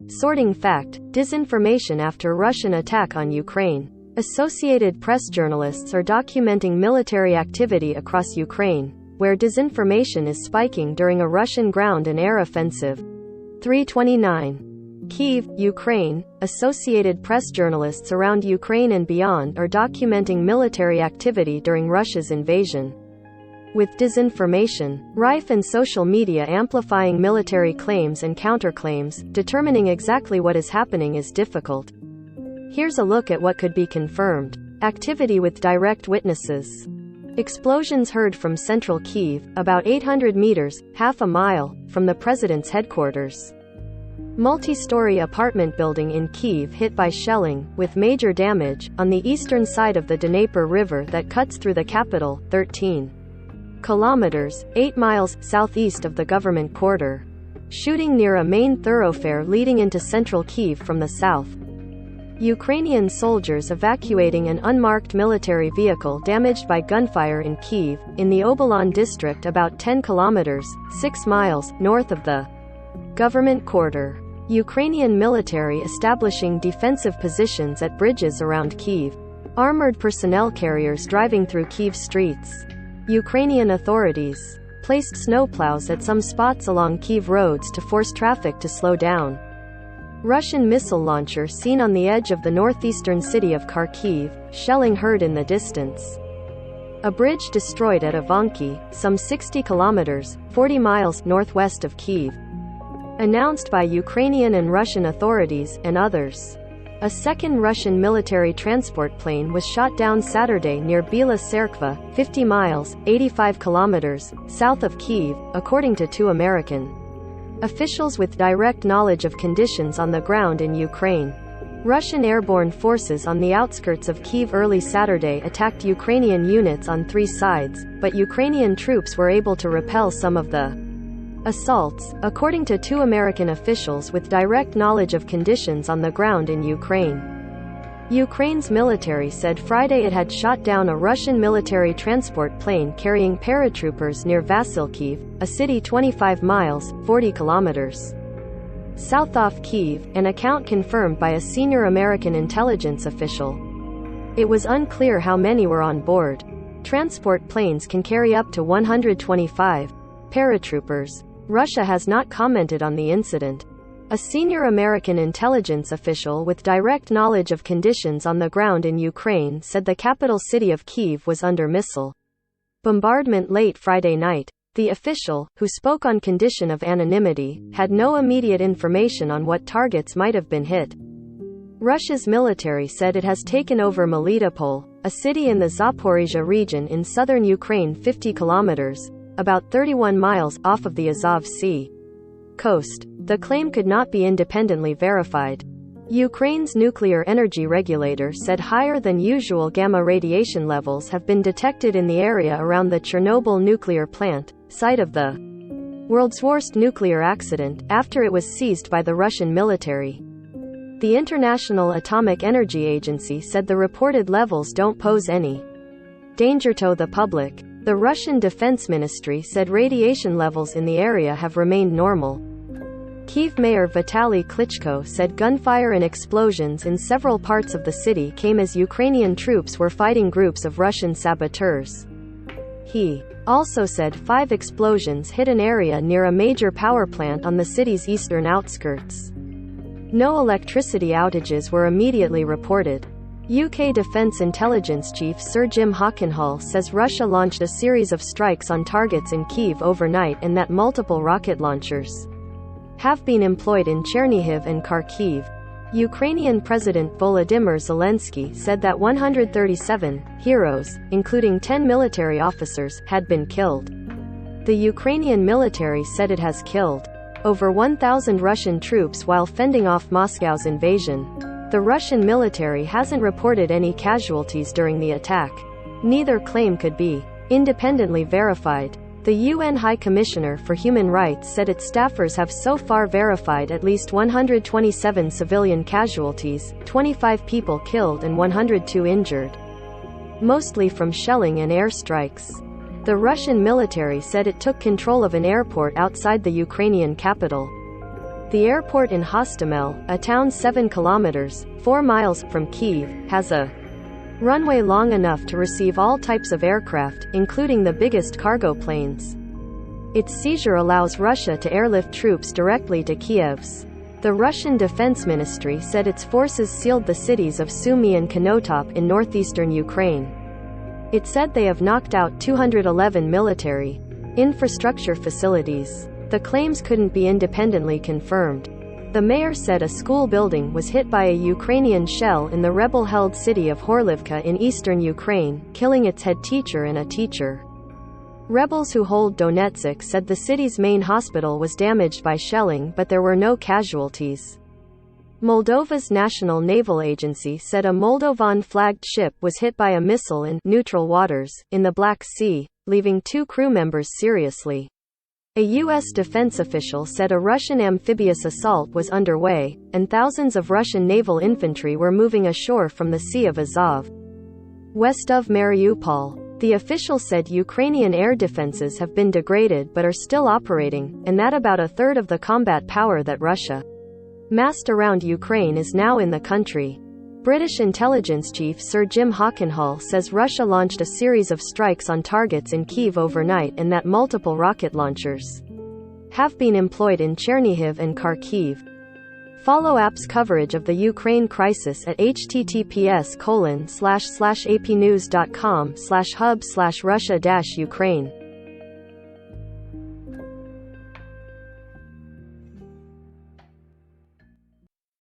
Sorting fact, disinformation after Russian attack on Ukraine. Associated Press journalists are documenting military activity across Ukraine, where disinformation is spiking during a Russian ground and air offensive. 329. Kyiv, Ukraine. Associated Press journalists around Ukraine and beyond are documenting military activity during Russia's invasion. With disinformation rife and social media amplifying military claims and counterclaims, determining exactly what is happening is difficult. Here's a look at what could be confirmed. Activity with direct witnesses. Explosions heard from central Kyiv, about 800 meters, half a mile, from the president's headquarters. Multi-story apartment building in Kyiv hit by shelling, with major damage, on the eastern side of the Dnieper River that cuts through the capital, 13 kilometers, 8 miles, southeast of the government quarter. Shooting near a main thoroughfare leading into central Kyiv from the south. Ukrainian soldiers evacuating an unmarked military vehicle damaged by gunfire in Kyiv, in the Obolon district about 10 kilometers, 6 miles, north of the government quarter. Ukrainian military establishing defensive positions at bridges around Kyiv. Armored personnel carriers driving through Kyiv streets. Ukrainian authorities placed snowplows at some spots along Kyiv roads to force traffic to slow down. Russian missile launcher seen on the edge of the northeastern city of Kharkiv, shelling heard in the distance. A bridge destroyed at Ivanki, some 60 kilometers, 40 miles, northwest of Kyiv. Announced by Ukrainian and Russian authorities, and others. A second Russian military transport plane was shot down Saturday near Bila Tserkva, 50 miles, 85 kilometers, south of Kyiv, according to two American officials with direct knowledge of conditions on the ground in Ukraine. Russian airborne forces on the outskirts of Kyiv early Saturday attacked Ukrainian units on three sides, but Ukrainian troops were able to repel some of the assaults, according to two American officials with direct knowledge of conditions on the ground in Ukraine. Ukraine's military said Friday it had shot down a Russian military transport plane carrying paratroopers near Vasilkiv, a city 25 miles, 40 kilometers south of Kyiv, an account confirmed by a senior American intelligence official. It was unclear how many were on board. Transport planes can carry up to 125 paratroopers. Russia has not commented on the incident. A senior American intelligence official with direct knowledge of conditions on the ground in Ukraine said the capital city of Kyiv was under missile bombardment late Friday night. The official, who spoke on condition of anonymity, had no immediate information on what targets might have been hit. Russia's military said it has taken over Melitopol, a city in the Zaporizhzhia region in southern Ukraine 50 kilometers, about 31 miles, off of the Azov Sea coast. The claim could not be independently verified. Ukraine's nuclear energy regulator said higher than usual gamma radiation levels have been detected in the area around the Chernobyl nuclear plant, site of the world's worst nuclear accident, after it was seized by the Russian military. The International Atomic Energy Agency said the reported levels don't pose any danger to the public. The Russian Defense Ministry said radiation levels in the area have remained normal. Kyiv Mayor Vitaly Klitschko said gunfire and explosions in several parts of the city came as Ukrainian troops were fighting groups of Russian saboteurs. He also said 5 explosions hit an area near a major power plant on the city's eastern outskirts. No electricity outages were immediately reported. UK Defence Intelligence Chief Sir Jim Hockenhull says Russia launched a series of strikes on targets in Kyiv overnight and that multiple rocket launchers have been employed in Chernihiv and Kharkiv. Ukrainian President Volodymyr Zelensky said that 137 heroes, including 10 military officers, had been killed. The Ukrainian military said it has killed over 1,000 Russian troops while fending off Moscow's invasion. The Russian military hasn't reported any casualties during the attack. Neither claim could be independently verified. The UN High Commissioner for Human Rights said its staffers have so far verified at least 127 civilian casualties, 25 people killed and 102 injured, mostly from shelling and airstrikes. The Russian military said it took control of an airport outside the Ukrainian capital. The airport in Hostomel, a town 7 kilometers, 4 miles, from Kyiv, has a runway long enough to receive all types of aircraft, including the biggest cargo planes. Its seizure allows Russia to airlift troops directly to Kiev's. The Russian Defense Ministry said its forces sealed the cities of Sumy and Konotop in northeastern Ukraine. It said they have knocked out 211 military infrastructure facilities. The claims couldn't be independently confirmed. The mayor said a school building was hit by a Ukrainian shell in the rebel-held city of Horlivka in eastern Ukraine, killing its head teacher and a teacher. Rebels who hold Donetsk said the city's main hospital was damaged by shelling, but there were no casualties. Moldova's National Naval Agency said a Moldovan-flagged ship was hit by a missile in neutral waters in the Black Sea, leaving 2 crew members seriously. A U.S. defense official said a Russian amphibious assault was underway, and thousands of Russian naval infantry were moving ashore from the Sea of Azov, west of Mariupol. The official said Ukrainian air defenses have been degraded but are still operating, and that about a third of the combat power that Russia massed around Ukraine is now in the country. British intelligence chief Sir Jim Hockenhull says Russia launched a series of strikes on targets in Kyiv overnight and that multiple rocket launchers have been employed in Chernihiv and Kharkiv. Follow AP's coverage of the Ukraine crisis at https://apnews.com/hub/Russia-Ukraine.